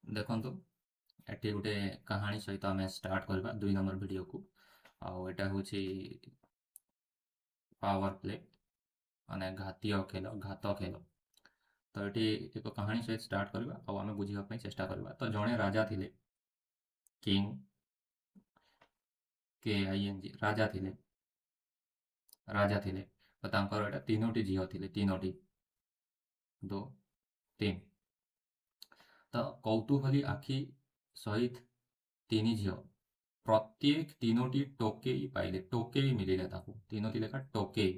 देखंतु एटी गोटे कहानी सहित आम स्टार्ट करबा 2 नंबर वीडियो को। आउ एटा होची पावर प्ले माने घातीय खेल घात खेल। तो एटी एक कहानी सहित स्टार्ट करबा आउ आमे बुझिबा पई चेष्टा करबा। तो जणे राजा थिले, किंग के आई एन जी राजा थिले। तो तांकर एटा तीनोटी झियो थिले, तीनोटी 2 3। तो कौतूहली आखि सहित तीन झियो प्रत्येक तीनोटी टोकेई पाइले, टोकेई मिलिला ताकू तीनोटी लेखा टोकेई।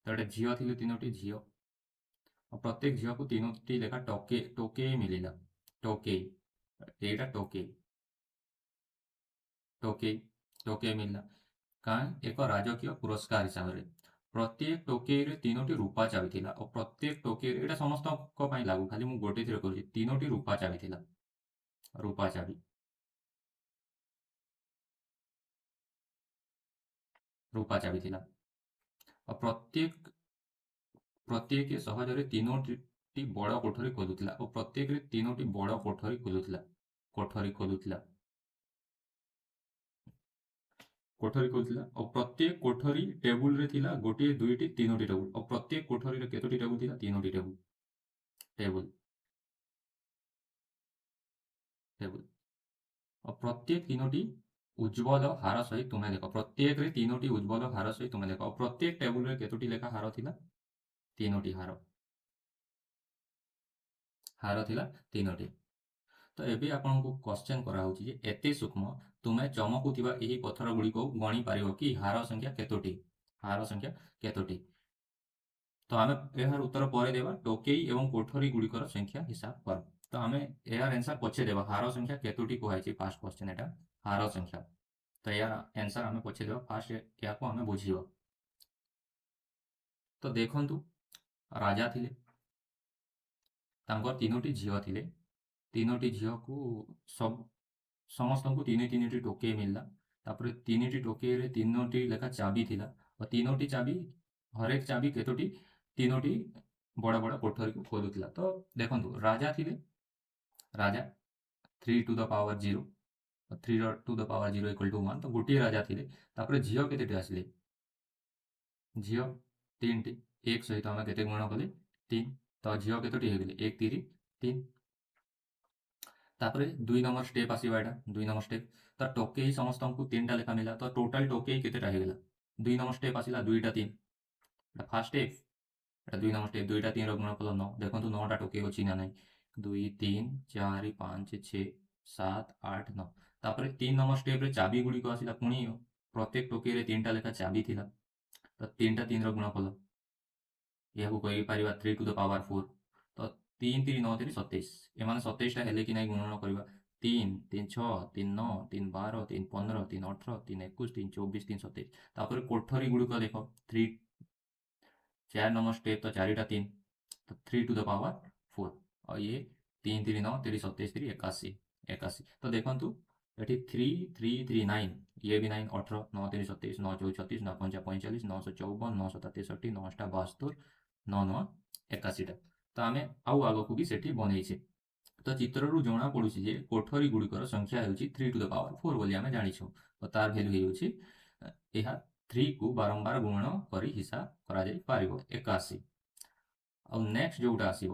तो एटा झियो थिले तीनोटी झियो, प्रत्येक झियो को तीनोटी लेखा टोकेई मिलिला, टोकेई एटा टोकेई टोकेई टोकेई मिलला कां एक राजकीय पुरस्कार हिसाब रे। प्रत्येक टोकेई रे तीनोटी रूपा चाबी थिला और प्रत्येक टोकेई रे एटा समस्त को पई लागू, खाली मु गोटे थरे करूची, तीनोटी रूपा चाबी थिला, रूपा चाबी रूपा चाबी थिला। और प्रत्येक सहजरे तीनोटी बड़ कोठरी खोलुथिला और प्रत्येक रे तीनोटी बड़ कोठरी खोलुथिला कोठरी खोलुथिला और प्रत्येक कोठरी टेबुल रे थिला गोटे दुईटी तीनोटी टेबुल और प्रत्येक कोठरी रे केतोटी टेबुल थिला, तीनोटी टेबुल टेबुल टेबुल और प्रत्येक तीनोटी उज्ज्वल हार सहित तुमे देखो, प्रत्येक रे तीनोटी उज्ज्वल हार सहित तुमे देखो और प्रत्येक टेबुल रे केतोटी लेखा हार थिला, तीनोटी हार थिला तीनोटी। तो एबे आपनको क्वेश्चन करा होची जे एते सूक्ष्म तुमे चमकुथिबा एही पत्थर गुडी को गणी पारिबो कि हार संख्या केतोटी, हार संख्या केतोटी। तो आमे एहार उत्तर परे देबा, टोकेई एवं कोठरी गुडिकर संख्या हिसाब कर। तो आमे एहार आंसर पछे देबा, हार संख्या केतोटी कोहाइछि, फास्ट क्वेश्चन एटा हार संख्या। तो यार आंसर आमे पछे देबा, फास्ट या को आमे बुझिबा। तो देखंतु राजा थिले, तांकर तीनोटी झियो थिले, तीनोटी झियो को सब ସମସ୍ତଙ୍କୁ ତିନି ତିନିଟି ଟୋକେଇ ମିଳିଲା। ତାପରେ ତିନିଟି ଟୋକେଇରେ ତିନୋଟି ଲେଖା ଚାବି ଥିଲା ଓ ତିନୋଟି ଚାବି, ହରେକ ଚାବି କେତୋଟି, ତିନୋଟି ବଡ଼ ବଡ଼ କୋଠରୀକୁ ଖୋଲୁଥିଲା। ତ ଦେଖନ୍ତୁ ରାଜା ଥିଲେ, ରାଜା 3 to the power 0, 3 to the power 0 equal to 1। ତ ଗୋଟିଏ ରାଜା ଥିଲେ। ତାପରେ ଝିଅ କେତେଟି ଆସିଲେ, ଝିଅ ତିନିଟି, ଏକ ସହିତ ଆମେ କେତେ ଗୁଣ କଲେ 3। ତ ଝିଅ କେତୋଟି ହେଇଗଲେ, 1 3 3। तापरे 2 नंबर स्टेप आसीबा, एटा 2 नंबर स्टेप। तो टोकेई समस्तंकु 3टा लेखा मिला, तो टोटल टोकेई केतेटा हेगला, 2 नंबर स्टेप आसीला 2टा 3, एटा फर्स्ट स्टेप, एटा 2 नंबर स्टेप, 2टा 3 रो गुणफल 9। देखंतु 9टा टोकेई अछि ना नै, 2 3 4 5 6 7 8 9। तापरे 3 नंबर स्टेप रे चाबी गुडी को आसीला पुणी, प्रत्येक टोकेई रे 3टा लेखा चाबी थिला। तो 3टा 3 रो गुणफल याकू कहि परिबा 3 टू द पावर 4। तो 3 3 9 3 27, एमाने 27टा हेले कि नै गुणन करबा, 3 3 6 3 9 3 12 3 15 3 18 3 21 3 24 3 27। तापर कोठरी गुडी को देखो, 3 4 नंबर स्टेप, तो 4टा 3, तो 3 टू द पावर 4 और ये 3 3 9 3 27 3 81 81। तो देखंतु एठी 3 3 3 9, ये भी 9 18 9 3 27 9 4 36 9 5 45 954 9 7 63 9 8 72 9 9 81टा। तो आमे आउ आगकू भी सेठी बनेइछे। तो चित्ररू जणा पडुछि जे कोठरी गुडिकर संख्या हेउछि 3 टू द पावर 4 बोली आमे जानिछु। तो तार भ्यालु हेउछि एहा 3 को बारंबार गुणन करी हिसाब करा जाई पारिबो, 81। ଆଉ ନେକ୍ସଟ ଯୋଉଟା ଆସିବ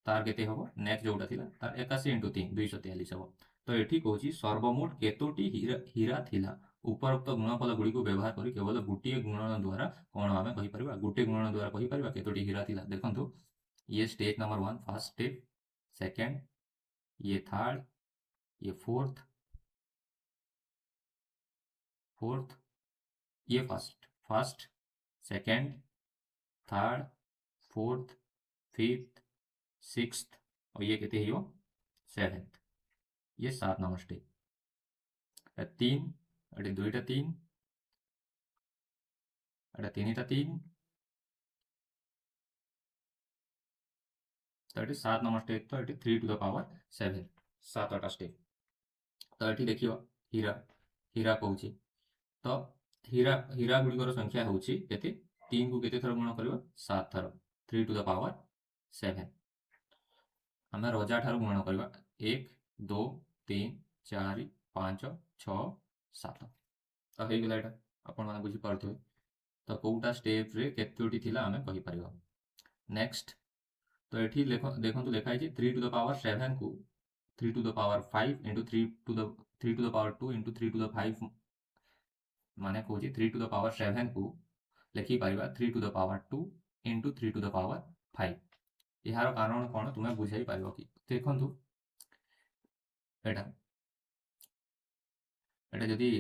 ତାର କେତେ ହବ, ନେକ୍ସଟ ଯୋଉଟା ଥିଲା ତାର 81 × 3 243 ହବ। ତ ଏଠି କହୁଛି ସର୍ବମୋଟ କେତୋଟି ହୀରା ଥିଲା। ଉପରୋକ୍ତ ଗୁଣଫଳ ଗୁଡ଼ିକୁ ବ୍ୟବହାର କରି କେବଳ ଗୋଟିଏ ଗୁଣନ ଦ୍ୱାରା କ'ଣ ଆମେ କହିପାରିବା, ଗୋଟିଏ ଗୁଣନ ଦ୍ୱାରା କହିପାରିବା କେତୋଟି ହୀରା ଥିଲା। ଦେଖନ୍ତୁ ये step number 1, first step, second, ये थर्ड, ये फोर्थ, ये first second third fourth fifth sixth और ये कहते हैं सेवेंथ। ये 7 नंबर स्टेप, 3 एटे 2टा 3 एटा 3टा 3, तो ये 7 नंबर स्टेप। तो ये 3 टू द पावर 7, 7टा स्टेप। तो ये देखियो हीरा हीरा कहूँ, तो हीरा हीरा गुड़िकर संख्या हूँ केते, 3 को केते थर गुण करबा, 7 थर, 3 टू द पावर 7। आमे रजा ठार गुण करबा, 1 2 3 4 5 6 7 ତ ହେଇଗଲା ଏଇଟା ଆପଣମାନେ ବୁଝିପାରୁଥିବେ। ତ କେଉଁଟା ଷ୍ଟେପ୍ରେ କେତୋଟି ଥିଲା ଆମେ କହିପାରିବା। ନେକ୍ସଟ ତ ଏଠି ଦେଖନ୍ତୁ ଲେଖା ହେଇଛି 3 ଟୁ ଦ ପାୱାର 7କୁ 3 to the power 5 into 3 to the power 2 into 3 to the 5 ମାନେ କହୁଛି 3 ଟୁ ଦ ପାୱାର 7କୁ ଲେଖିପାରିବା 3 to the power 2 into 3 to the power 5। ଏହାର କାରଣ କ'ଣ ତୁମେ ବୁଝାଇ ପାରିବ କି? ଦେଖନ୍ତୁ ଏଇଟା ଯଦି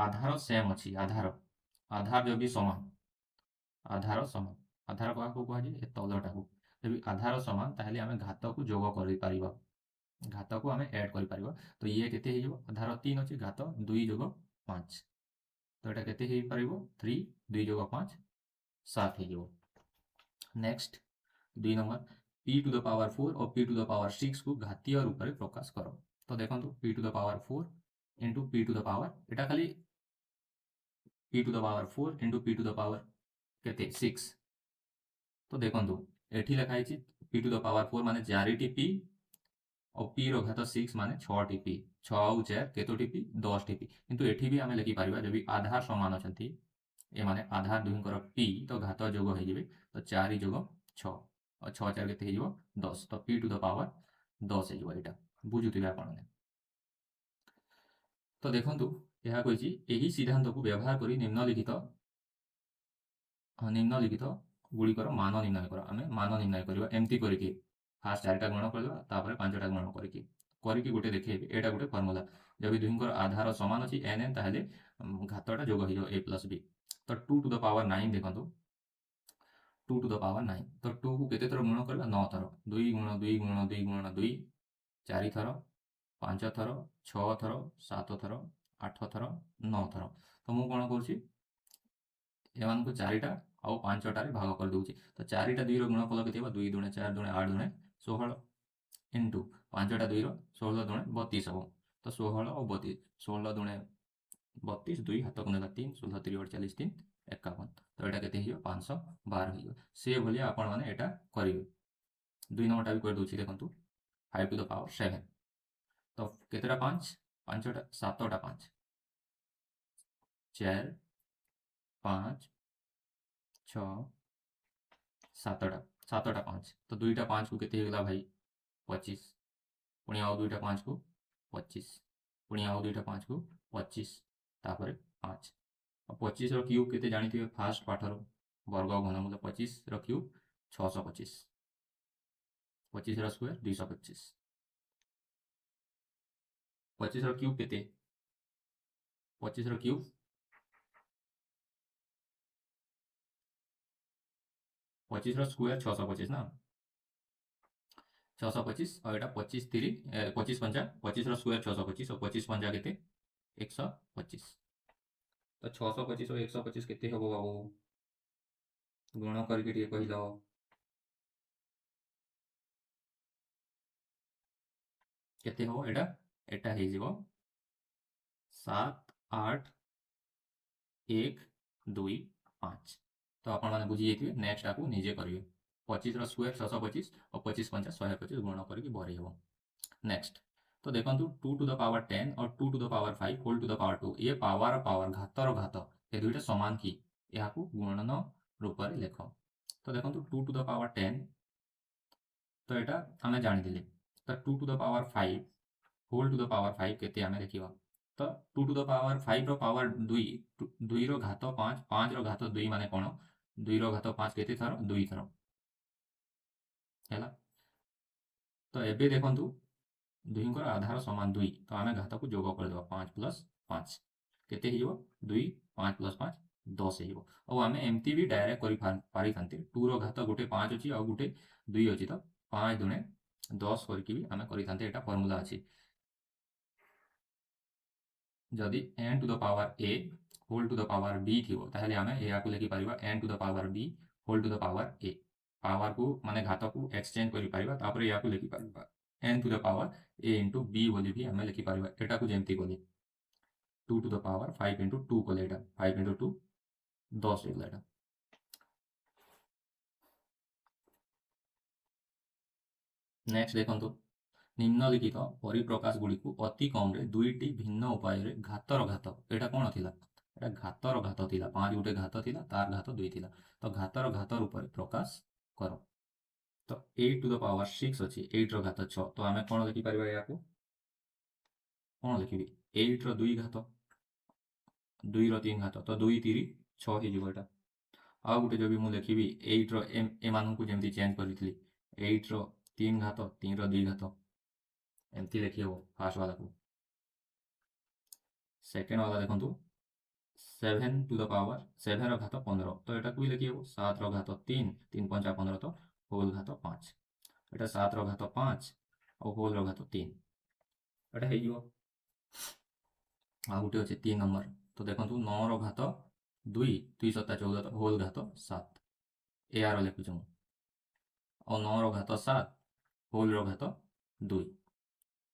ଆଧାର ସେମ୍ ଅଛି, ଆଧାର ଯଦି ସମାନ, ଆଧାର କାହାକୁ କୁହାଯାଏ? ଏ ତଲଟାକୁ। ଯଦି ଆଧାର ସମାନ ତାହେଲେ ଆମେ ଘାତକୁ ଯୋଗ କରିପାରିବା, ଘାତକୁ ଆମେ ଆଡ୍ କରିପାରିବା। ତ ଇଏ କେତେ ହେଇଯିବ? ଆଧାର 3 ଅଛି, ଘାତ 2 ଯୋଗ 5, ତ ଏଇଟା କେତେ ହେଇପାରିବ? 3 2 ଯୋଗ 5 7 ହେଇଯିବ। Next 2 number p to the power 4 ଓ p ଟୁ ଦ ପାୱାର 6 କୁ ଘାତୀୟ ରୂପରେ ପ୍ରକାଶ କର। ତ ଦେଖନ୍ତୁ p to the power 4 into p to the power, ଏଟା ଖାଲି p to the power 4 into p to the power କେତେ 6। ତ ଦେଖନ୍ତୁ ଏଠି ଲେଖା ହେଇଛି p ଟୁ ଦ ପାୱାର 4 ମାନେ 4ଟି p ଆଉ p ର ଘାତ 6 ମାନେ 6ଟି p। 6 ଆଉ 4 କେତୋଟି p? 10ଟି p। କିନ୍ତୁ ଏଠି ବି ଆମେ ଲେଖିପାରିବା ଯଦି ଆଧାର ସମାନ ଅଛନ୍ତି, ଏମାନେ ଆଧାର ଦୁହିଁଙ୍କର p, ତ ଘାତ ଯୋଗ ହେଇଯିବେ। ତ 4 ଯୋଗ 6 ଆଉ 6 4 କେତେ ହେଇଯିବ? 10। ତ p ଟୁ ଦ ପାୱାର 10 ହେଇଯିବ। ଏଇଟା ବୁଝୁଥିବେ ଆପଣମାନେ। ତ ଦେଖନ୍ତୁ ଏହା କହିଛି ଏହି ସିଦ୍ଧାନ୍ତକୁ ବ୍ୟବହାର କରି ନିମ୍ନଲିଖିତ ଗୁଡ଼ିକର ମାନ ନିର୍ଣ୍ଣୟ କର। ଆମେ ମାନ ନିର୍ଣ୍ଣୟ କରିବା ଏମିତି କରିକି, ଫାଷ୍ଟ 4ଟା ଗୁଣ କରିଦେବା, ତାପରେ 5ଟା ଗୁଣ କରିକି ଗୋଟେ ଦେଖେଇବେ। ଏଇଟା ଗୋଟେ ଫର୍ମୁଲା। ଯଦି ଦୁହିଁଙ୍କର ଆଧାର ସମାନ ଅଛି n ତାହେଲେ ଘାତଟା ଯୋଗ ହେଇଯିବ a ପ୍ଲସ୍ b। ତ 2 ଟୁ ଦ ପାୱାର 9 ଦେଖନ୍ତୁ, 2 ଟୁ ଦ ପାୱାର 9, ତ 2କୁ କେତେ ଥର ଗୁଣ କରିବା? 9 ଥର। 2 ଗୁଣ 2 ଗୁଣ 2 ଗୁଣ 2 4 ଥର, 5 ଥର, 6 ଥର, 7 ଥର, 8 ଥର, 9 ଥର। ତ ମୁଁ କ'ଣ କରୁଛି, ଏମାନଙ୍କୁ 4ଟା ଆଉ 5ଟାରେ ଭାଗ କରିଦେଉଛି। ତ 4ଟା 2ର ଗୁଣଫଳ କେତେ ହେବ? 2 ଦୁଣେ 4 ଦୁଣେ 8 ଦୁଣେ 16 ଇଣ୍ଟୁ 5ଟା 2ର 16 ଦୁଣେ 32 ହେବ। ତ 16 ଆଉ 32, 16 ଦୁଣେ 32, 2 ହାତକୁ ନେଲା 3, 16 3 48 3 51। ତ ଏଇଟା କେତେ ହେଇଯିବ? 512 ହେଇଯିବ। ସେଭଳିଆ ଆପଣମାନେ ଏଇଟା କରିବେ। 2 ନମ୍ବରଟା ବି କରିଦେଉଛି ଦେଖନ୍ତୁ, 5 ଟୁ ଦ ପାୱାର 7। ତ କେତେଟା 5? 5ଟା 7ଟା 5, 4 5 6 7ଟା 5। ତ 2ଟା 5କୁ କେତେ ହେଇଗଲା ଭାଇ? 25। ପୁଣି ଆଉ 2ଟା 5କୁ 25, ପୁଣି ଆଉ 2ଟା 5କୁ 25, ତାପରେ 5। ଆଉ 25ର କ୍ୟୁବ୍ କେତେ ଜାଣିଥିବେ ଫାଷ୍ଟ ପାଠରୁ, ବର୍ଗ ଘନମୂଳ। 25ର କ୍ୟୁବ୍ 625, 25ର ସ୍କୋୟାର 225। 25ର କ୍ୟୁବ୍ କେତେ? 25ର କ୍ୟୁବ୍ 25ର ସ୍କୋୟାର 625 ନା, 625 ଆଉ ଏଇଟା 25 3 25 5 25ର ସ୍କୋୟାର 625 ଆଉ 25 5 କେତେ? 125। ତ 625 ଆଉ 125 କେତେ ହେବ ବାବୁ? ଗୁଣ କରିକି ଟିକେ କହିଲ। କେତେ ହେବ ଏଇଟା? ଏଇଟା ହେଇଯିବ 7 8 1 2 5। ତ ଆପଣମାନେ ବୁଝିଯାଇଥିବେ। ନେକ୍ସଟ ଆକୁ ନିଜେ କରିବେ। 25ର ସ୍କୋୟାର 625 ଆଉ 25 5 125 ଗୁଣ କରିକି ବଢ଼େଇ ହେବ। ନେକ୍ସଟ ତ ଦେଖନ୍ତୁ 2 ଟୁ ଦ ପାୱାର 10 और 2 to the power 5 whole to the power 2, ଏ ପାୱାର ଘାତର ଘାତ, ଏ ଦୁଇଟା ସମାନ କି? ଏହାକୁ ଗୁଣନ ରୂପରେ ଲେଖ। ତ ଦେଖନ୍ତୁ 2 ଟୁ ଦ ପାୱାର 10, ତ ଏଇଟା ଆମେ ଜାଣିଥିଲେ। ତ 2 to the power 5 whole to the power 5 କେତେ ଆମେ ଦେଖିବା। ତ 2 ଟୁ ଦ ପାୱାର 5ର ପାୱାର 2, 2ର ଘାତ 5, 5ର ଘାତ 2 ମାନେ କ'ଣ? 2ର ଘାତ 5 କେତେ ଥର? 2 ଥର ହେଲା। ତ ଏବେ ଦେଖନ୍ତୁ ଦୁହିଁଙ୍କର ଆଧାର ସମାନ 2, ତ ଆମେ ଘାତକୁ ଯୋଗ କରିଦେବା। 5 ପ୍ଲସ୍ 5 କେତେ ହେଇଯିବ? 2 5 ପ୍ଲସ୍ 5 10 ହେଇଯିବ। ଆଉ ଆମେ ଏମିତି ବି ଡାଇରେକ୍ଟ କରିପାରିଥାନ୍ତେ। 2ର ଘାତ ଗୋଟେ 5 ଅଛି ଆଉ ଗୋଟେ 2 ଅଛି, ତ 5 ଦୁଣେ 10 କରିକି ବି ଆମେ କରିଥାନ୍ତେ। ଏଇଟା ଫର୍ମୁଲା ଅଛି। ଯଦି n to the power a whole to the power b ଥିବ ତାହେଲେ ଆମେ ଏହାକୁ ଲେଖିପାରିବା n to the power b whole to the power a। ପାୱାରକୁ ମାନେ ଘାତକୁ ଏକ୍ସଚେଞ୍ଜ କରିପାରିବା, ତାପରେ ଏହାକୁ ଲେଖିପାରିବା n to the power a into b ବୋଲି ବି ଆମେ ଲେଖିପାରିବା। ଏଟାକୁ ଯେମିତି କଲେ 2 ଟୁ ଦ ପାୱାର 5 ଇଣ୍ଟୁ 2 କଲେ, ଏଇଟା 5 ଇଣ୍ଟୁ 2 10 ହେଇଗଲା ଏଇଟା। ନେକ୍ସଟ ଦେଖନ୍ତୁ নিম্নলিখিত পরিপ্রকাশ গুড়িকু অতি কমরে দুইটি ভিন্ন উপায়ে ঘাতর ঘাত, এটা কোণ লা? এটা ঘাতর ঘাত লা। 5 গোটে ঘাত লা, তার ঘাত 2 লা। তো ঘাতর ঘাতর উপরে প্রকাশ কর। তো 8 টু द पावर 6 ଅଛି, 8 ର ଘାତ 6। ତ ଆମେ କ'ଣ ଲେଖିପାରିବା ଏହାକୁ? କ'ଣ ଲେଖିବି? 8 ର 2 ଘାତ, 2 ର 3 ଘାତ, ତ 2 3 6 ହେଇଯିବ ଏଇଟା। ଆଉ ଗୋଟେ ଯଦି ମୁଁ ଲେଖିବି 8 ର ଏମାନଙ୍କୁ ଯେମିତି ଚେଞ୍ଜ କରିଥିଲି, 8 ର 3 ଘାତ, 3 ର 2 ଘାତ, ଏମିତି ଲେଖି ହେବ ଫାର୍ଷ୍ଟ ବାଲାକୁ। ସେକେଣ୍ଡ ବାଲା ଦେଖନ୍ତୁ 7 ଟୁ ଦ ପାୱାର 7 ର ଘାତ 15, ତ ଏଟାକୁ ବି ଲେଖି ହେବ 7 ର ଘାତ 3, 3 5 15, ତ ହୋଲ୍ ଘାତ 5। এটা 7 ର ଘାତ 5 ଆଉ ହୋଲ୍ ର ଘାତ 3, ଏଟା ହେଇଯିବ। ଆଉ ଗୋଟେ ଅଛି 3 ନମ୍ବର, ତ ଦେଖନ୍ତୁ 9 ର ଘାତ 2, 2 7 14, ତ ହୋଲ୍ ଘାତ 7, ଏହାର ଲେଖୁଛି ମୁଁ। ଆଉ 9 ର ଘାତ 7, ହୋଲ୍ ର ଘାତ 2।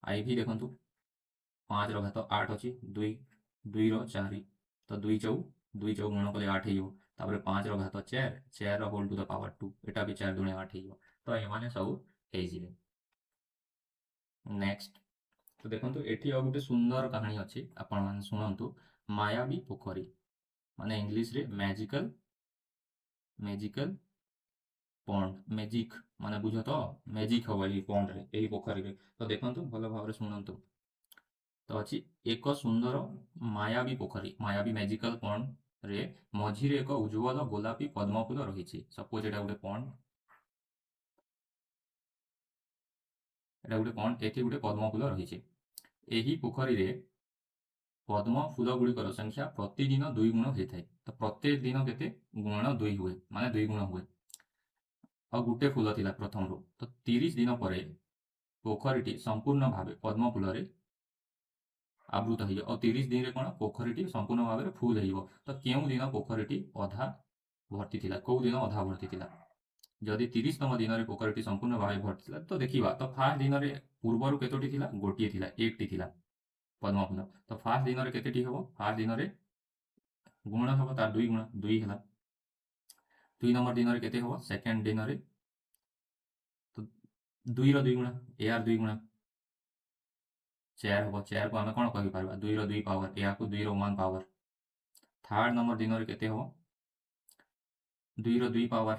ଆଇ ଭି ଦେଖନ୍ତୁ 5 ର ଘାତ 8 ଅଛି, 2, 2 ର 4, ତ 2 ଚଉ ଗୁଣ କଲେ 8 ହେଇଯିବ। ତାପରେ 5 ର ଘାତ 4, 4 ର ହୋଲ୍ ଟୁ ଦ ପାୱାର 2, ଏଟା ବି 4 ଦୁଣେ 8 ହେଇଯିବ। ତ ଏମାନେ ସବୁ ହେଇଯିବେ। ନେକ୍ସଟ, ତ ଦେଖନ୍ତୁ ଏଠି ଆଉ ଗୋଟେ ସୁନ୍ଦର କାହାଣୀ ଅଛି, ଆପଣମାନେ ଶୁଣନ୍ତୁ। ମାୟାବୀ ପୋଖରୀ, ମାନେ ଇଂଲିଶରେ ମ୍ୟାଜିକାଲ ପଣ୍ଡ। ମ୍ୟାଜିକ ମାନେ ବୁଝ ତ, ମ୍ୟାଜିକ ହବ ଏହି ପଣ୍ଡରେ, ଏହି ପୋଖରୀରେ। ତ ଦେଖନ୍ତୁ ଭଲ ଭାବରେ ଶୁଣନ୍ତୁ। ତ ଅଛି ଏକ ସୁନ୍ଦର ମାୟାବୀ ପୋଖରୀ, ମାୟାବୀ ମ୍ୟାଜିକାଲ ପଣ୍ଡରେ ମଝିରେ ଏକ ଉଜ୍ଜ୍ୱଳ ଗୋଲାପୀ ପଦ୍ମ ଫୁଲ ରହିଛି। ସପୋଜ ଏଟା ଗୋଟେ ପଣ୍ଡ, ଏଠି ଗୋଟେ ପଦ୍ମ ଫୁଲ ରହିଛି। ଏହି ପୋଖରୀରେ ପଦ୍ମ ଫୁଲ ଗୁଡ଼ିକର ସଂଖ୍ୟା ପ୍ରତିଦିନ 2 ଗୁଣ ହୋଇଥାଏ। ତ ପ୍ରତ୍ୟେକ ଦିନ କେତେ? ଗୁଣନ 2 ହୁଏ, ମାନେ 2 ଗୁଣ ହୁଏ। ଆଉ ଗୋଟେ ଫୁଲ ଥିଲା ପ୍ରଥମରୁ। ତ 30 ଦିନ ପରେ ପୋଖରୀଟି ସମ୍ପୂର୍ଣ୍ଣ ଭାବେ ପଦ୍ମ ଫୁଲରେ ଆବୃତ ହେଇଯିବ। ଆଉ 30 ଦିନରେ କ'ଣ? ପୋଖରୀଟି ସମ୍ପୂର୍ଣ୍ଣ ଭାବରେ ଫୁଲ ହେଇଯିବ। ତ କେଉଁ ଦିନ ପୋଖରୀଟି ଅଧା ଭର୍ତ୍ତି ଥିଲା? କେଉଁ ଦିନ ଅଧା ଭର୍ତ୍ତି ଥିଲା? ଯଦି 30ତମ ଦିନରେ ପୋଖରୀଟି ସମ୍ପୂର୍ଣ୍ଣ ଭାବେ ଭର୍ତ୍ତି ଥିଲା, ତ ଦେଖିବା। ତ ଫାର୍ଷ୍ଟ ଦିନରେ ପୂର୍ବରୁ କେତୋଟି ଥିଲା? ଗୋଟିଏ ଥିଲା, 1ଟି ଥିଲା ପଦ୍ମ ଫୁଲ। ତ ଫାର୍ଷ୍ଟ ଦିନରେ କେତେଟି ହେବ? ଫାର୍ଷ୍ଟ ଦିନରେ ଗୁଣ ହେବ ତାର 2 ଗୁଣ, 2 ହେଲା। 2 ନମ୍ବର ଦିନରେ କେତେ ହେବ? ସେକେଣ୍ଡ ଦିନରେ ତ 2 ର 2 ଗୁଣା, ଏହାର 2 ଗୁଣା 4 ହେବ। 4କୁ ଆମେ କ'ଣ କହିପାରିବା? 2 ର 2 ପାୱାର, ଏହାକୁ 2 ର 1 ପାୱାର। ଥାର୍ଡ ନମ୍ବର ଦିନରେ କେତେ ହେବ? 2 ର 2 ପାୱାର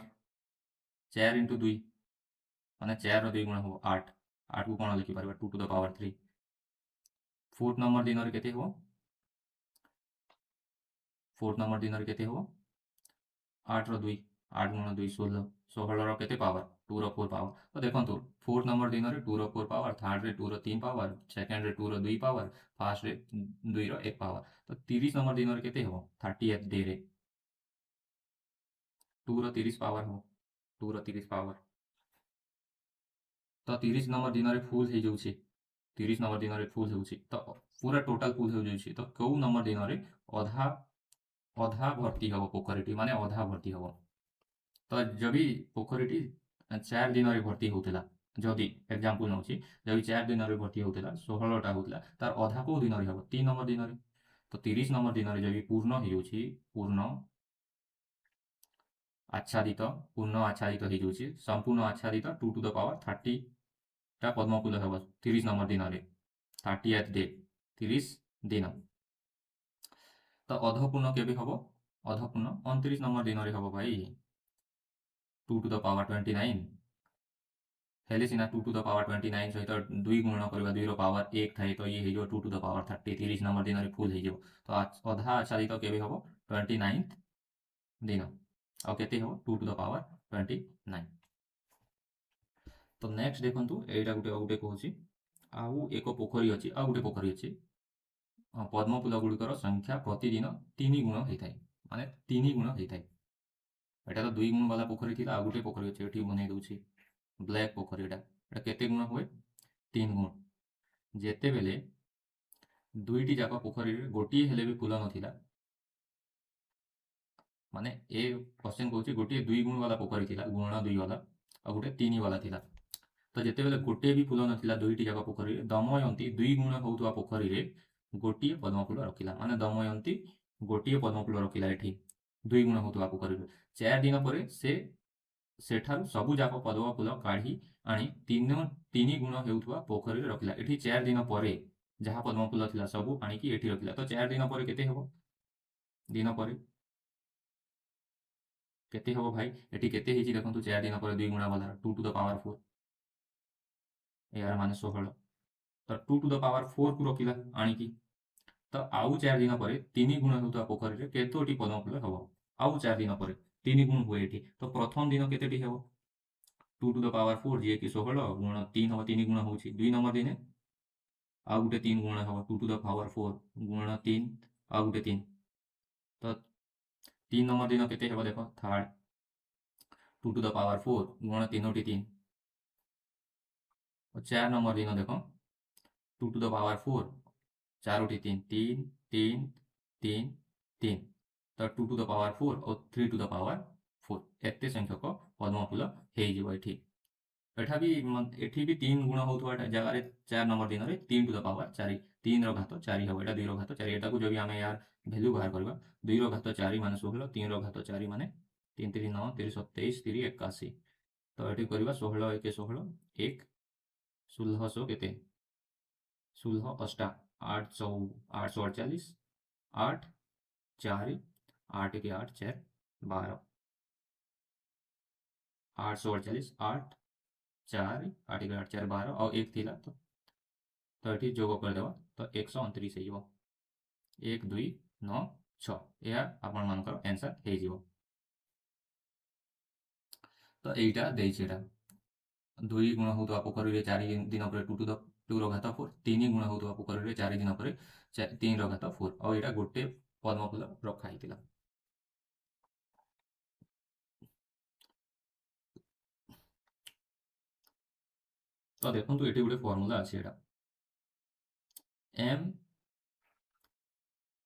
4 ଇଣ୍ଟୁ 2, ମାନେ 4 ର 2 ଗୁଣ ହେବ 8। 8କୁ କ'ଣ ଲେଖିପାରିବା? 2 to the power 3। Fourth number ଦିନରେ କେତେ ହେବ? ଫୋର୍ଥ ନମ୍ବର ଦିନରେ କେତେ ହେବ? 8 ର 2, 8 ଗୁଣ 2 16, 16 ର କେତେ ପାୱାର? 2 ର 4 ପାୱାର। ତ ଦେଖନ୍ତୁ ଫୋର୍ଥ ନମ୍ବର ଦିନରେ 2 ର 4 ପାୱାର, ଥାର୍ଡରେ 2 ର 3 ପାୱାର, ସେକେଣ୍ଡରେ 2 ର 2 ପାୱାର, ଫାର୍ଷ୍ଟରେ 2 ର 1 ପାୱାର। ତ 30 ନମ୍ବର ଦିନରେ କେତେ ହେବ? 30th ଡେରେ 2 ର 30 ପାୱାର ହେବ, 2 ର 30 ପାୱାର। ତ 30 ନମ୍ବର ଦିନରେ ଫୁଲ ହେଇଯାଉଛି, 30 ନମ୍ବର ଦିନରେ ଫୁଲ ହେଉଛି। ତ ପୁରା ଟୋଟାଲ ଫୁଲ ହେଇଯାଉଛି। ତ କେଉଁ ନମ୍ବର ଦିନରେ ଅଧା ଭର୍ତ୍ତି ହେବ ପୋଖରୀଟି, ମାନେ ଅଧା ଭର୍ତ୍ତି ହେବ? ତ ଯଦି ପୋଖରୀଟି 4 ଦିନରେ ଭର୍ତ୍ତି ହେଉଥିଲା, ଯଦି ଏକ୍ଜାମ୍ପଲ ନେଉଛି, ଯଦି 4 ଦିନରେ ଭର୍ତ୍ତି ହେଉଥିଲା, 16ଟା ହେଉଥିଲା, ତାର ଅଧା କେଉଁ ଦିନରେ ହେବ? 3 ନମ୍ବର ଦିନରେ। ତ 30 ନମ୍ବର ଦିନରେ ଯଦି ପୂର୍ଣ୍ଣ ହେଇଯାଉଛି, ପୂର୍ଣ୍ଣ ଆଚ୍ଛାଦିତ ହେଇଯାଉଛି, ସମ୍ପୂର୍ଣ୍ଣ ଆଚ୍ଛାଦିତ 2 ଟୁ ଦ ପାୱାର 30ଟା ପଦ୍ମ ଫୁଲ ହେବ 30 ନମ୍ବର ଦିନରେ, 30th ଡେ, 30 ଦିନ। ତ ଅଧପୂର୍ଣ୍ଣ କେବେ ହେବ? ଅଧପୂର୍ଣ୍ଣ 29 ନମ୍ବର ଦିନରେ ହେବ ଭାଇ, 2 ଟୁ ଦ ପାୱାର 29। ହେଲେ ସିନା 2 ଟୁ ଦ ପାୱାର 29 ସହିତ 2 ଗୁଣନ କରିବା, 2 ର ପାୱାର 1 ଥାଏ, ତ ଇଏ ହେଇଯିବ 2 ଟୁ ଦ ପାୱାର 30। 30 ନମ୍ବର ଦିନରେ ଫୁଲ ହେଇଯିବ। ତ ଅଧା ଆଚ୍ଛାଦିତ କେବେ ହେବ? 29th ଦିନ। ଆଉ କେତେ ହେବ? 2 ଟୁ ଦ ପାୱାର 29। ତ ନେକ୍ସଟ ଦେଖନ୍ତୁ, ଏଇଟା ଆଉ ଗୋଟେ କହୁଛି। ଆଉ ଏକ ପୋଖରୀ ଅଛି, ଆଉ ଗୋଟେ ପୋଖରୀ ଅଛି। ପଦ୍ମ ଫୁଲ ଗୁଡ଼ିକର ସଂଖ୍ୟା ପ୍ରତିଦିନ 3 ଗୁଣ ହେଇଥାଏ, ମାନେ 3 ଗୁଣ ହେଇଥାଏ। ଏଟା ତ 2 ଗୁଣ ବାଲା ପୋଖରୀ ଥିଲା। ଆଉ ଗୋଟେ ପୋଖରୀ ଅଛି, ଏଠି ବନେଇ ଦେଉଛି ବ୍ଲାକ୍ ପୋଖରୀ। ଏଟା କେତେ ଗୁଣ ହୁଏ? 3 ଗୁଣ। ଯେତେବେଳେ ଦୁଇଟି ଯାକ ପୋଖରୀରେ ଗୋଟିଏ ହେଲେ ବି ଫୁଲ ନଥିଲା, ମାନେ ଏ କ୍ୱେଶ୍ଚନ କହୁଛି ଗୋଟିଏ 2 ଗୁଣ ବାଲା ପୋଖରୀ ଥିଲା, ଗୁଣନ 2 ବାଲା, ଆଉ ଗୋଟେ 3 ବାଲା ଥିଲା। ତ ଯେତେବେଳେ ଗୋଟିଏ ବି ଫୁଲ ନଥିଲା ଦୁଇଟି ଯାକ ପୋଖରୀରେ, ଦମୟନ୍ତୀ 2 ଗୁଣ ହେଉଥିବା ପୋଖରୀରେ ଗୋଟିଏ ପଦ୍ମ ଫୁଲ ରଖିଲା। ମାନେ ଦମୟନ୍ତୀ ଗୋଟିଏ ପଦ୍ମ ଫୁଲ ରଖିଲା ଏଠି 2 ଗୁଣ ହେଉଥିବା ପୋଖରୀରେ। 4 ଦିନ ପରେ ସେ ସେଠାରୁ ସବୁ ଯାକ ପଦ୍ମ ଫୁଲ କାଢ଼ି ଆଣି ତିନି ଗୁଣ ହେଉଥିବା ପୋଖରୀରେ ରଖିଲା। ଏଠି 4 ଦିନ ପରେ ଯାହା ପଦ୍ମଫୁଲ ଥିଲା ସବୁ ଆଣିକି ଏଠି ରଖିଲା। ତ 4 ଦିନ ପରେ କେତେ ହେବ? ଦିନ ପରେ କେତେ ହେବ ଭାଇ? ଏଠି କେତେ ହେଇଛି ଦେଖନ୍ତୁ, 4 ଦିନ ପରେ 2 ଗୁଣା ଗଲା, 2 to the power 4, ଏହାର ମାନେ 16। ତ 2 to the power 4 କୁ ରଖିଲା ଆଣିକି। ତ ଆଉ 4 ଦିନ ପରେ 3 ଗୁଣ ହେଉଥିବା ପୋଖରୀରେ କେତୋଟି ପଦ୍ମଫୁଲ ହେବ? ଆଉ 4 ଦିନ ପରେ 3 ଗୁଣ ହୁଏ ଏଠି। ତ ପ୍ରଥମ ଦିନ କେତେଟି ହେବ? 2 to the power 4 ଯିଏକି 16 ଗୁଣ 3 ହେବ, 3 ଗୁଣ ହେଉଛି। 2 ନମ୍ବର ଦିନେ ଆଉ ଗୋଟେ 3 ଗୁଣ ହେବ, 2 to the power 4 ଗୁଣ 3 ଆଉ ଗୋଟେ 3। ତ 3 ନମ୍ବର ଦିନ କେତେ ହେବ ଦେଖ, ଥାର୍ଡ଼ 2 to the power 4 ଗୁଣ 3ଟି 3। 4 ନମ୍ବର ଦିନ ଦେଖ 2 to the power 4 4ଟି 3 3 3 3 3। ତ 2 to the power 4 ଆଉ 3 to the power 4 ଏତେ ସଂଖ୍ୟକ ପଦ୍ମଫୁଲ ହେଇଯିବ ଏଠି। ଏଠି ବି 3 ଗୁଣ ହେଉଥିବା ଜାଗାରେ 4 ନମ୍ବର ଦିନରେ 3 to the power 4, 3 ର ଘାତ 4 ହେବ, ଏଇଟା 2 ର ଘାତ 4। ଏଟାକୁ ଯଦି ଆମେ ୟାର ଭ୍ୟାଲ୍ୟୁ ବାହାର କରିବା, 2 ର ଘାତ 4 ମାନେ 16, 3 ର ଘାତ 4 ମାନେ 3 3 9 3 27 3 81। ତ ଏଠି କରିବା 16 1 16 1 16 କେତେ, 16 ଅଷ୍ଟା 8 848 8 4 8 के 8 4 12 848 8 4 8 के 8 4 12 ଆଉ 1 ଥିଲା। ତ ଏଠି ଯୋଗ କରିଦେବା, ତ 129 ହେଇଯିବ। 1 2 9 6 ଏହା ଆପଣମାନଙ୍କର ଆନ୍ସର ହେଇଯିବ। ତ ଏଇଟା ଦେଇଛି, ଏଇଟା 2 ଗୁଣ ହେଉଥିବା ପୋଖରୀରେ 4 ଦିନ ପରେ 2 ର ଘାତ 4, 3 ଗୁଣ ହେଉଥିବା ପୋଖରୀରେ 4 ଦିନ ପରେ 3 ର ଘାତ 4, ଆଉ ଏଇଟା ଗୋଟେ ପଦ୍ମଫୁଲ ରଖା ହେଇଥିଲା। ତ ଦେଖନ୍ତୁ ଏଠି ଗୋଟେ ଫର୍ମୁଲା ଅଛି, ଏଇଟା m,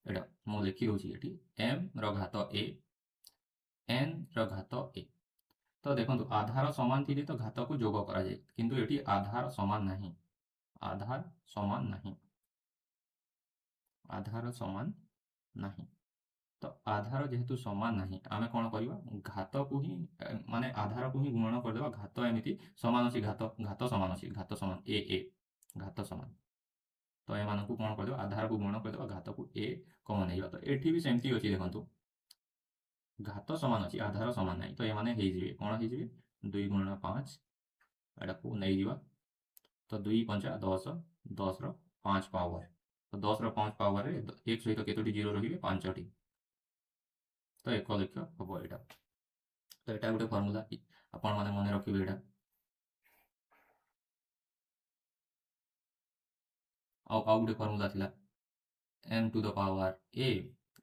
ଏଇଟା ମୁଁ ଲେଖି ଦେଉଛି ଏଠି, m ର ଘାତ a n ର ଘାତ a। ତ ଦେଖନ୍ତୁ ଆଧାର ସମାନ ଥିଲେ ତ ଘାତକୁ ଯୋଗ କରାଯାଏ, କିନ୍ତୁ ଏଠି ଆଧାର ସମାନ ନାହିଁ, ଆଧାର ସମାନ ନାହିଁ, ଆଧାର ସମାନ ନାହିଁ। ତ ଆଧାର ଯେହେତୁ ସମାନ ନାହିଁ, ଆମେ କ'ଣ କରିବା, ଘାତକୁ ହିଁ ମାନେ ଆଧାରକୁ ହିଁ ଗୁଣନ କରିଦେବା। ଘାତ ଏମିତି ସମାନ ଅଛି, ଘାତ ସମାନ ଅଛି, ଘାତ ସମାନ ଏ ଘାତ ସମାନ। ତ ଏମାନଙ୍କୁ କ'ଣ କରିଦେବା, ଆଧାରକୁ ଗୁଣନ କରିଦେବା, ଘାତକୁ ଏ କମନ ନେଇଯିବା। ତ ଏଠି ବି ସେମିତି ଅଛି, ଦେଖନ୍ତୁ ଘାତ ସମାନ ଅଛି, ଆଧାର ସମାନ ନାହିଁ। ତ ଏମାନେ ହେଇଯିବେ, କ'ଣ ହେଇଯିବେ, 2 ଗୁଣନ 5 ଏଟାକୁ ନେଇଯିବା। ତ 2 5 10, 10ର 5 ପାୱାର। ତ 10ର 5 ପାୱାରରେ 1 ସହିତ କେତୋଟି ଜିରୋ ରହିବେ, 5ଟି। ତ 1 ଲକ୍ଷ ହେବ ଏଇଟା। ତ ଏଇଟା ଗୋଟେ ଫର୍ମୁଲା, ଆପଣମାନେ ମନେ ରଖିବେ ଏଇଟା। ଆଉ ଗୋଟେ ଫର୍ମୁଲା ଥିଲା m to the power a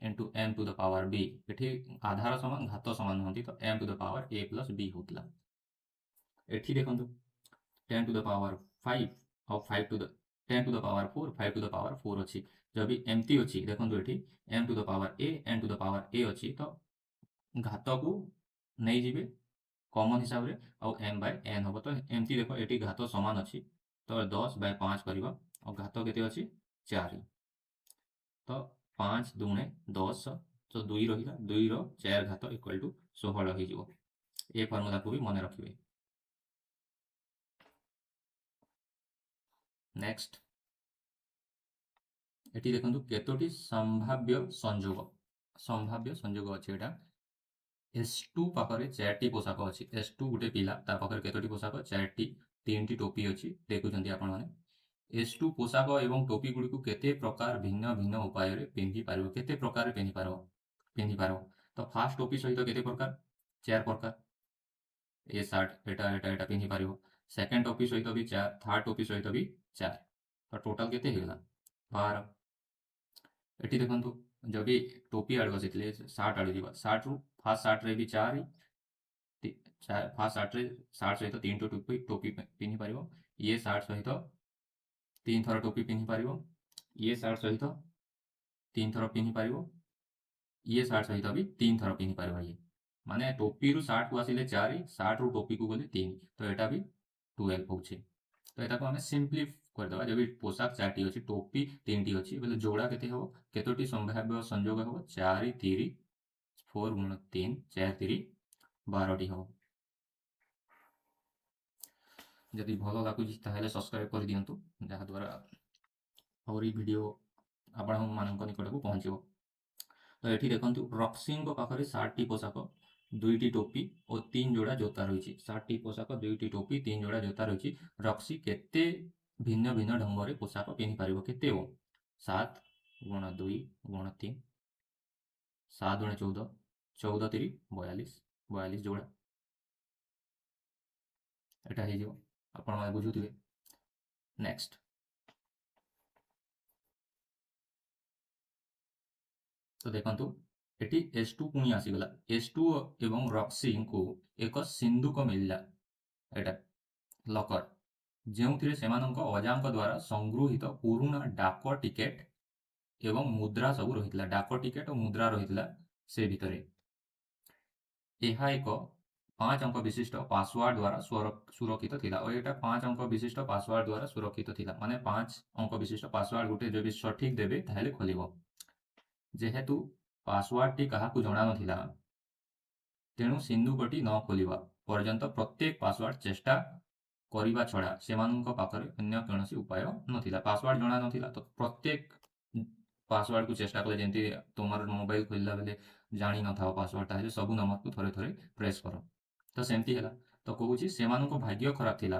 into m to the power b। ଏଠି ଆଧାର ସମାନ ଘାତ ସମାନ ନୁହନ୍ତି, ତ m to the power a plus b ହେଉଥିଲା। ଏଠି ଦେଖନ୍ତୁ 10 to the power 5 ଆଉ 5 to the 10 to the power 4 5 to the power 4 ଅଛି। ଯଦି ଏମିତି ଅଛି, ଦେଖନ୍ତୁ ଏଠି m to the power a n to the power a ଅଛି, ତ ଘାତକୁ ନେଇଯିବେ କମନ ହିସାବରେ, ଆଉ m by n ହେବ। ତ ଏମିତି ଦେଖ ଏଠି ଘାତ ସମାନ ଅଛି, ତ 10 by 5 କରିବା, ଆଉ ଘାତ କେତେ ଅଛି, 4। ତ 5 ଦୁणे 10, ତ 2 ରହିଲା, 2ର 4 ଘାତ ଇକ୍ୱାଲ୍ ଟୁ 16 ହେଇଯିବ। ଏ ଫର୍ମୁଲାକୁ ବି ମନେ ରଖିବେ। ନେକ୍ସଟ ଏଠି ଦେଖନ୍ତୁ କେତୋଟି ସମ୍ଭାବ୍ୟ ସଂଯୋଗ ଅଛି। ଏଟା S2 ପାଖରେ 4ଟି ପୋଷାକ ଅଛି। S2 ଗୋଟେ ପିଲା, ତା ପାଖରେ କେତୋଟି ପୋଷାକ, 4ଟି, 3ଟି ଟୋପି ଅଛି, ଦେଖୁଛନ୍ତି ଆପଣମାନେ। S2 ପୋଷାକ ଏବଂ ଟୋପି ଗୁଡ଼ିକୁ କେତେ ପ୍ରକାର ଭିନ୍ନ ଭିନ୍ନ ଉପାୟରେ ପିନ୍ଧିପାରିବ, କେତେ ପ୍ରକାର ପିନ୍ଧିପାରିବ। ତ ଫାର୍ଷ୍ଟ ଟୋପି ସହିତ କେତେ ପ୍ରକାର, 4 ପ୍ରକାର। ଏ ସାର୍ଟ ଏଟା ପିନ୍ଧିପାରିବ। ସେକେଣ୍ଡ ଟୋପି ସହିତ ବି 4, ଥାର୍ଡ଼ ଟୋପି ସହିତ ବି 4। ତ ଟୋଟାଲ କେତେ ହେଇଗଲା, 12। ଏଠି ଦେଖନ୍ତୁ ଯଦି ଟୋପି ଆଡ଼କୁ ଆସିଥିଲେ ସାର୍ଟ ଆଡ଼କୁ ଯିବା, ସାର୍ଟରୁ ଫାର୍ଷ୍ଟ ସାର୍ଟରେ ବି 4, ଫାର୍ଷ୍ଟ ସାର୍ଟରେ ସାର୍ଟ ସହିତ 3ଟି ଟୋପି ପିନ୍ଧିପାରିବ। ଇଏ ସାର୍ଟ ସହିତ 3 ଥର ଟୋପି ପିନ୍ଧିପାରିବ। ଇଏ ସାର୍ଟ ସହିତ 3 ଥର ପିନ୍ଧିପାରିବ। ଇଏ ସାର୍ଟ ସହିତ ବି 3 ଥର ପିନ୍ଧିପାରିବ। ଇଏ ମାନେ ଟୋପିରୁ ସାର୍ଟକୁ ଆସିଲେ 4, ସାର୍ଟରୁ ଟୋପିକୁ ଗଲେ 3, ତ ଏଟା ବି 12 ହେଉଛି। ତ ଏଟାକୁ ଆମେ ସିମ୍ପଲି କରିଦେବା। ଯଦି ପୋଷାକ 4ଟି ଅଛି, ଟୋପି 3ଟି ଅଛି, ବୋଲେ ଯୋଡ଼ା କେତେ ହେବ, କେତୋଟି ସମ୍ଭାବ୍ୟ ସଂଯୋଗ ହେବ, 4 3 4 ଗୁଣ 3 4 3 12ଟି ହେବ। जदि भल लगुच ताहले सब्सक्राइब कर दियंतु जहाँद्वारा आहुरी वीडियो आपण मान निकट को पहुँचो। तो ये देखु रक्सी पाखे 7टी पोशाक 2टी टोपी और 3 जोड़ा जोता रही। 7टी पोशाक 2टी टोपी 3 जोड़ा जोता रही। रक्सी केते भिन्न भिन्न ढंग से पोशाक पिंधि पार के 7 गुणा 2 गुणा 3 7 गुणा 14 14 3 42 42 जोड़ा यहाँ हो आप बुझुवे। नेक्स्ट तो देखो ये S2 पुणी आसीगला S2 एवं रक्सी को एक सिंधुक मिलला एटा लकर जो अजा द्वारा संगृहित पुराणा डाक टिकेट एवं मुद्रा सब रही। डाक टिकेट और मुद्रा रही से भितर यह एक 5 अंक विशिष्ट पासवर्ड द्वारा सुरक्षित थिला और यहाँ 5 अंक विशिष्ट पासवर्ड द्वारा सुरक्षित थिला माने 5 अंक विशिष्ट पासवर्ड गोटे जब सठिक देवे ताहले खोलिबो। जेहेतु पासवर्ड टी काहाकू जणा नथिला तेणु सिंधुकटी न खोलिबा पर्यंत प्रत्येक पासवर्ड चेष्टा करिबा छड़ा सेमानंक पाखरे अन्य कौनसी उपाय नथिला। पासवर्ड जणा नथिला तो प्रत्येक पासवर्ड को चेष्टा कले जेंती तुमर मोबाइल खोलला बेले जानी न थाओ पासवर्ड ताहले सब नंबर को थरे थरे प्रेस करो तो सेमती हैला। तो कहूची सेमानंक भाग्य खराब थिला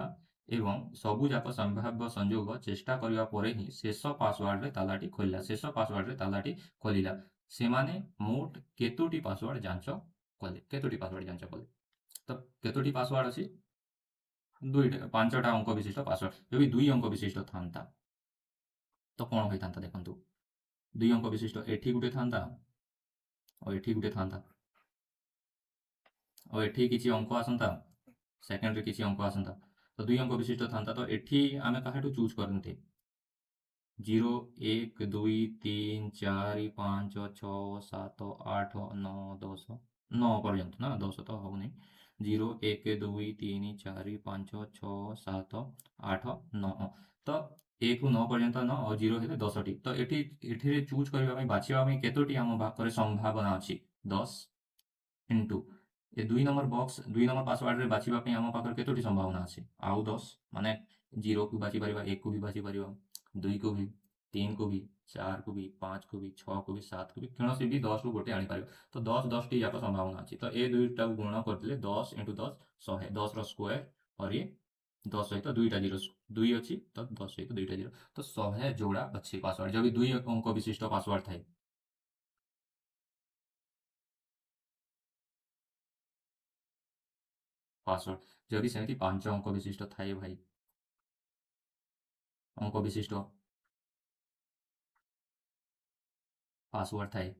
एवं सबु जाक संभाव्य संयोग चेष्टा करिवा परे ही शेष पासवर्ड रे तालाटी खोलिला। शेष पासवर्ड रे तालाटी खोलिला सेमाने मोट केतोटी पासवर्ड जांच कले केतोटी पासवर्ड जांच कले तो केतोटी पासवर्ड अछि 5टा अंक विशिष्ट पासवर्ड यदि 2 अंक विशिष्ट था तो कौन होता देखु 2 अंक विशिष्ट एठी गुटे था और एठी गुटे था और एठी किसी अंक आसंता सेकेंड रे किसी अंक आसंता तो 2 अंक विशिष्ट था तो एठी आमे काहेटू चूज करनते 0 1 2 3 4 5 6 7 8 9 10 9 पर्यंत ना 10 तो हम नहीं 0 1 2 3 4 5 6 7 8 9 तो 1 रु 9 पर्यंत 9 और 0 हेले 10 टी तो एठी चूज करबा बाछिबा केतोटी आम पाखरे संभावना अछि 10 इंटू ये 2 नंबर बॉक्स 2 नंबर पासवर्ड रे बाछिबा आम पाखरे केतोटी संभावना अछि आउ 10 माने 0 को बाछि परिबा 1 को भी बाछि परिबा 2 को भी 3 को भी 4 को भी 5 को भी 6 को भी 7 को भी कौन भी 10 रु गोटे आनी पार तो 10 10 टी जाक संभावना अच्छी तो ये दुईटा गुण करते 10 इंटू 10 100 10 स्क्वायर और ये 10 सहित 2टा 0 2 अच्छी तो 10 सहित 2टा 0 तो 100 जोड़ा अच्छी पासवर्ड जब 2 अंक विशिष्ट पासवर्ड थाए पासवर्ड जब सेमती 5 अंक विशिष्ट थाए भाई अंक विशिष्ट पासवर्ड थाए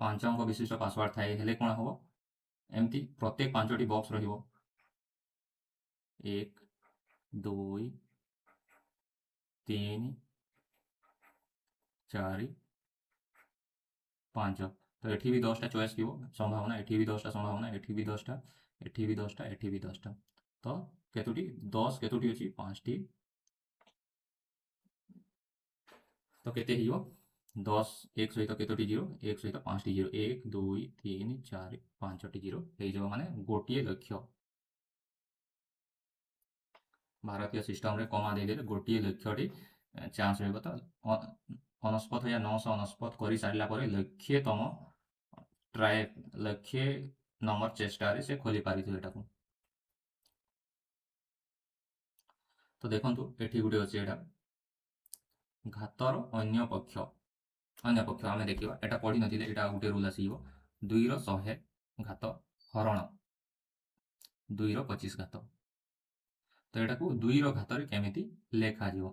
5 अंक विशिष्ट पासवर्ड थाए हेले कौन हम एमती प्रत्येक 5टी बॉक्स रहिबो 1 2 3 4 5 तो एठी भी 10टा चॉइस थी संभावना एठी भी 10टा संभावना एठी भी 10टा एठी भी 10टा एठी भी 10टा तो केतोटी 10 केतोटी अछि 5टी तो केते हियो 10 1 सहित केतोटी 0 1 सहित 5टी 0 1 2 3 4 5टी 0 हे जो माने गोटिए लक्ष्य भारतीय सिस्टम रे कमा दे देले गोटिए लक्ष्यटी चांस रहबो तो 69 या 969 करि सारला परे लक्ष्यतम ट्राए लक्ष्य नंबर चेष्टा से खोली पारि एटा को तो देखंतु एठी गुटे अछि एटा घातर अन्य पक्ष आमे देखिबा एटा पढी नथिले एटा गुटे रूल आसीबो 2 रो 100 घात हरण 2 रो 25 घात तो एटा को 2 रो घात रे केमिति लेखा जिवो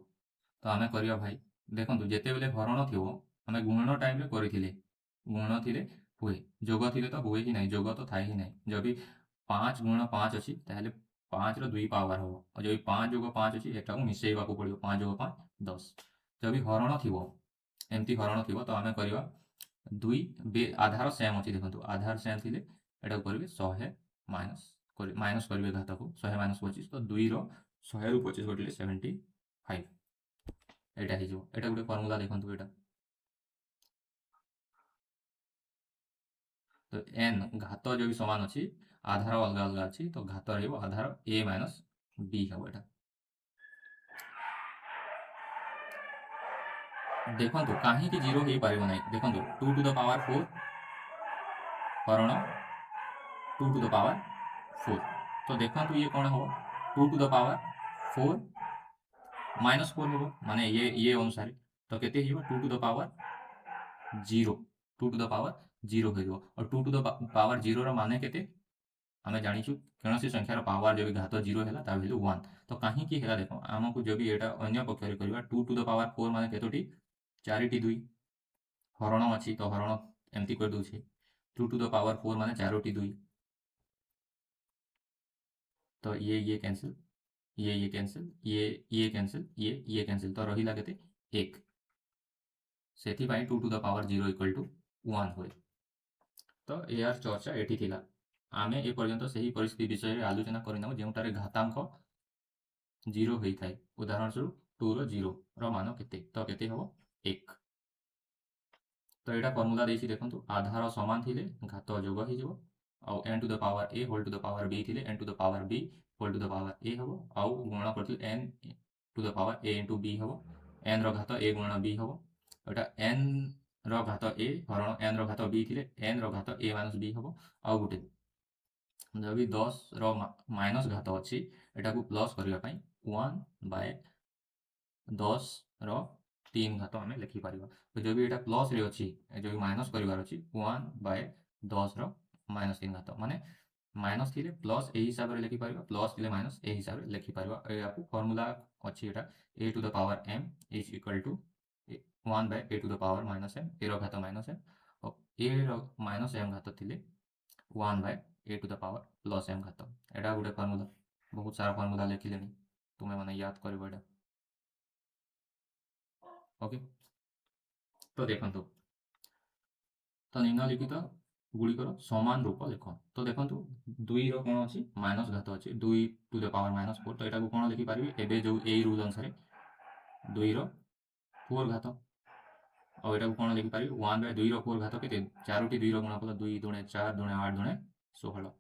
तो आमे करिया भाई देखंतु जेते बेले हरण थिवो आमे गुणन टाइम रे करिथिले गुण थिले हुए जोग थिले तो हुए ही नहीं जोग तो थाए ही नहीं जब भी 5 गुण 5 अच्छी ताहले 5 रो 2 पावर हो और जब 5 जोग 5 अच्छी एटा को मिसेइबा को पड़ियो 5 जोग 5 10 जब भी हरण थिवो एमती हरण थिवो तो आमे करिवा 2 आधार सेम अच्छी देखंतु आधार सेम थिले एटा को करबे 100 माइनस करबे घात को 100 माइनस 25 तो 2 रो 100 रु 25 गटिले 75 एटा हे जो एटा गुटे फार्मूला देखंतु एटा तो एन घात जो भी समान अच्छी आधार अलग अलग अच्छी तो घात रही आधार ए माइनस बी हम एटा देखो कहीं जीरो हो पार ना देखो 2 टू द पावर 4 हरण 2 टू द पावर 4 तो देखो ये कौन हम 2 टू द पावर 4 माइनस 4 हम माने ये अनुसार तो केते 2 to the power 0 2 to the power 0 हो और 2 टू द पावर 0 रो माने केते आम जाचु कौन संख्यार पावर जब घात 0 है भैल्यू 1 तो कहीं देख आमको जब यहाँ अगर पक्ष करवा 2 टू द पावर 4 मान कतोटी 4टी 2 हरण अच्छी तो हरण एमती कर दूचे 2 टू द पावर 4 मान 4टी 2 तो ये कैंसिल ये कैंसिल ये कैंसिल ये कैंसिल तो रहा के 1 से 2 टू द पावर 0 इक्वल टू 1 हुए तो यार चर्चा ये थी आम ए पर्यंत से ही परिस्थिति विषय में आलोचना करना जोटार घातांक 0 होता है उदाहरण स्वरूप 2 रो 0 रो मान केते तो केते हम 1 तो यहाँ फर्मूला देखिए देखो आधार सामान थी घात जोग हो n to the power a whole to the power b थी n to the power b whole to the power a हम आउ गुण कर n to the power a into b हम एन रघात ए गुण बी हम यहाँ एन रघात ए हरण एन रघात बी थी एन रघात ए माइनस बी हम आउ गोटे जब भी 10 माइनस घात अच्छी एटा को प्लस करने 1 बाय 10 3 घात आम लिखिपर तो जब भी यहाँ प्लस रे अच्छी जब माइनस करार अच्छी 1 बाय 10 माइनस 3 घात माने माइनस थी प्लस यही हिसाब से लिखिपर प्लस थी माइनस यही हिसाब से लिखिपर या फर्मूला अच्छी यहाँ a to the power m is equal to 1 by a to the power minus m a घात माइनस एम और ए माइनस एम घात थी 1 by a to the power plus m घात एटा गोटे फर्मूला बहुत सारा फर्मूला लिखिले तुम्हें मैंने याद कर ओके तो देखो तो निम्नलिखित गुड़िकर सामान रूप लिख तो देखो 2 कौन अच्छी माइनस घात अच्छी 2 टू द पावर माइनस 4 तो यहाँ कौन लिखिपारि एवं जो यही रूल अनुसार 2 4 घात और यहाँ कौन लिखिपारि 1 बाय 2 4 घात के 4टी 2 गुणफल 2 दुणे 4 दुणे 8 दुणे 16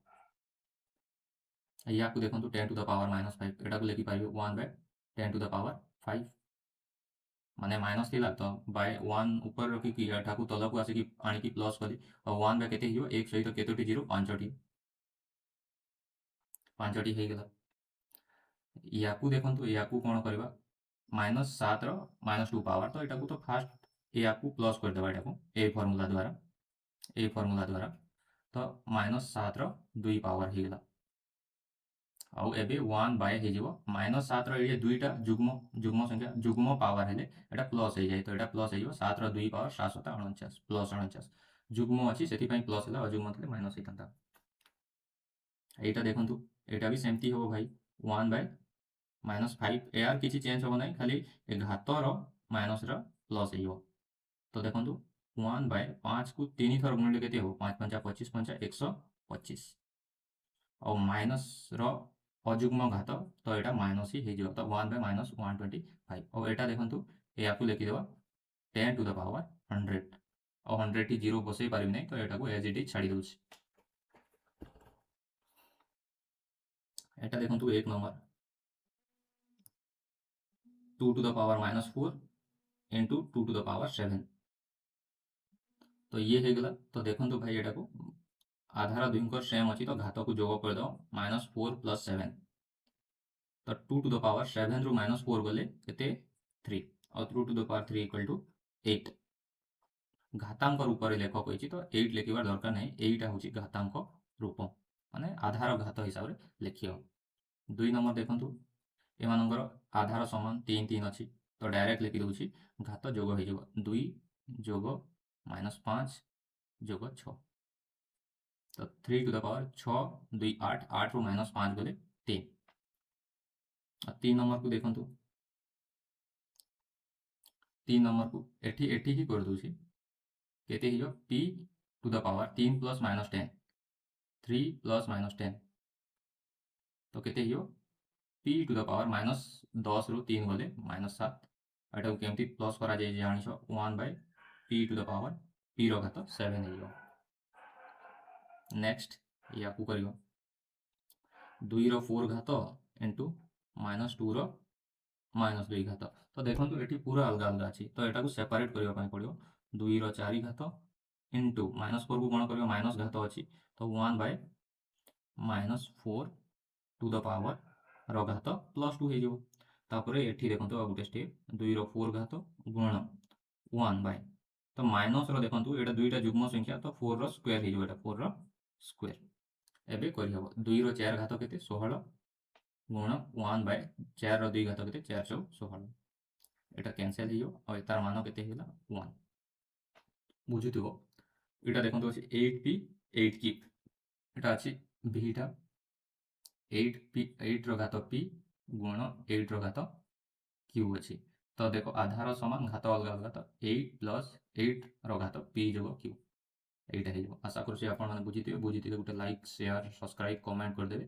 या देखो 10 टू द पावर माइनस 5 यहाँ लिखिपारि 1 बाय 10 टू द पावर 5 माने माइनस थी तो बाय 1 ऊपर रखिकी यहाँ तल को आसिक आणिकी प्लस कली और 1 बाय केते एक सहित केतोटी 0 5टी 5टी होगला या देखो या कौन करवा माइनस 7 माइनस 2 पावर तो यहाँ तो फास्ट या प्लस करदे यहाँ ए फर्मूला द्वारा तो माइनस 7 2 पावर होगला आउ एबे 1 बाय हो माइनस 7 ये दुईटा जुग्म जुग्म संख्या जुग्म पावर हेले एटा प्लस हो जाए तो एटा प्लस हो 7 2 पावर 7 7 49 प्लस 49 जुग्म अच्छी से प्लस है अजुग्म थे माइनस होता यहाँ देखो यहाँ भी सेमती हम भाई 1 बाय माइनस 5 यार किसी चेंज हम ना खाली घात माइनस प्लस हो तो देखो 1 बाय 5 को 3 थर गुणिले के 5 5 25 5 125 और माइनस अजुग्म घात तो यहाँ माइनस ही हो तो 1 बाय माइनस 125 और यहाँ देखो या लिखिदेवा 10 टू द पावर 100 और 100 टी 0 बसई पारि ना तो यहाँ एज इट इज छाड़ी दूसरी यहाँ देखो 1 number 2 to the power minus 4 into 2 to the power 7 तो ये होगला तो देखो भाई यहाँ को आधार दुईकर सेम अच्छी तो घात को जोग करद माइनस 4 प्लस 7 तो 2 टू द पावर 7 रु माइनस 4 गले के 3 और 2 to the power 3 equal to 8 घातांक रूप में लेख कही तो 8 लिखार दरकार नहीं यहीटा हूँ घातांक रूप माने आधार घात हिसाब से लिखी 2 नंबर देखो एमानकर आधार सामान 3 3 अच्छी तो डायरेक्ट लिखी दूसरी घात जोग हो 2 जोग माइनस 5 जोग 6 तो 3 टू द पावर 6 2 8 8 रु माइनस 5 गले 3 और 3 नंबर को देखो 3 नंबर को एठी ही कर दूसरी केते हियो p to the power 3 plus minus 10 3 plus minus 10 तो केते हियो p to the power minus 10 रु 3 गले माइनस 7 एटा केमती प्लस करा जाय जानिछ 1 by p to the power p रो घात 7 हियो नेक्स्ट या को करियो 2 ର 4 ଘାତ ଇଣ୍ଟୁ -2 ର -2 ଘାତ। ତ ଦେଖନ୍ତୁ ଏଠି ପୁରା ଅଲଗା ଅଲଗା ଅଛି, ତ ଏଟାକୁ ସେପାରେଟ୍ କରିବା ପାଇଁ ପଡ଼ିବ। 2 ର 4 ଘାତ ଇଣ୍ଟୁ -4 କୁ କ'ଣ କରିବ, ମାଇନସ୍ ଘାତ ଅଛି, ତ 1/-4 ଟୁ ଦ ପାୱାର ର ଘାତ +2 ହେଇଯିବ। ତାପରେ ଏଠି ଦେଖନ୍ତୁ ଆଉ ଗୋଟେ ଷ୍ଟେପ୍, 2 ର 4 ଘାତ ଗୁଣନ 1 ତ ମାଇନସ୍ର ଦେଖନ୍ତୁ ଏଇଟା ଦୁଇଟା ଯୁଗ୍ମ ସଂଖ୍ୟା, ତ 4 ର ସ୍କୋୟାର ହେଇଯିବ, ଏଇଟା 4 ର ସ୍କୋୟାର। ଏବେ କରିହେବ 2 ର 4 ଘାତ କେତେ, 16 ଗୁଣ 1/4 ର 2 ଘାତ କେତେ, 4 ଚଉ 16। এটা କ୍ୟାନସେଲ୍ ହେଇଯିବ ଆଉ ତାର ମାନ କେତେ ହେଇଗଲା 1। ବୁଝୁଥିବ ଏଇଟା ଦେଖନ୍ତୁ ଅଛି 8p 8 କିପ୍, এটা ଅଛି ভিটা 8p 8 ର ଘାତ p ଗୁଣ 8 ର ଘାତ q ଅଛି। ତ ଦେଖ ଆଧାର ସମାନ ଘାତ ଅଲଗା ଅଲଗା, ତ 8 ପ୍ଲସ୍ 8 ର ଘାତ p ଯୋଗ q এইটা ହେଇଯିବ। ଆଶା କରୁଛି ଆପଣମାନେ ବୁଝିଥିବେ ଗୋଟେ ଲାଇକ୍ ସେୟାର ସବସ୍କ୍ରାଇବ୍ କମେଣ୍ଟ କରିଦେବେ,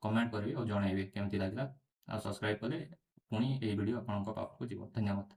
କମେଣ୍ଟ କରିବେ ଆଉ ଜଣାଇବେ କେମିତି ଲାଗିଲା, ଆଉ ସବସ୍କ୍ରାଇବ୍ କଲେ ପୁଣି ଏହି ଭିଡ଼ିଓ ଆପଣଙ୍କ ପାଖକୁ ଯିବ। ଧନ୍ୟବାଦ।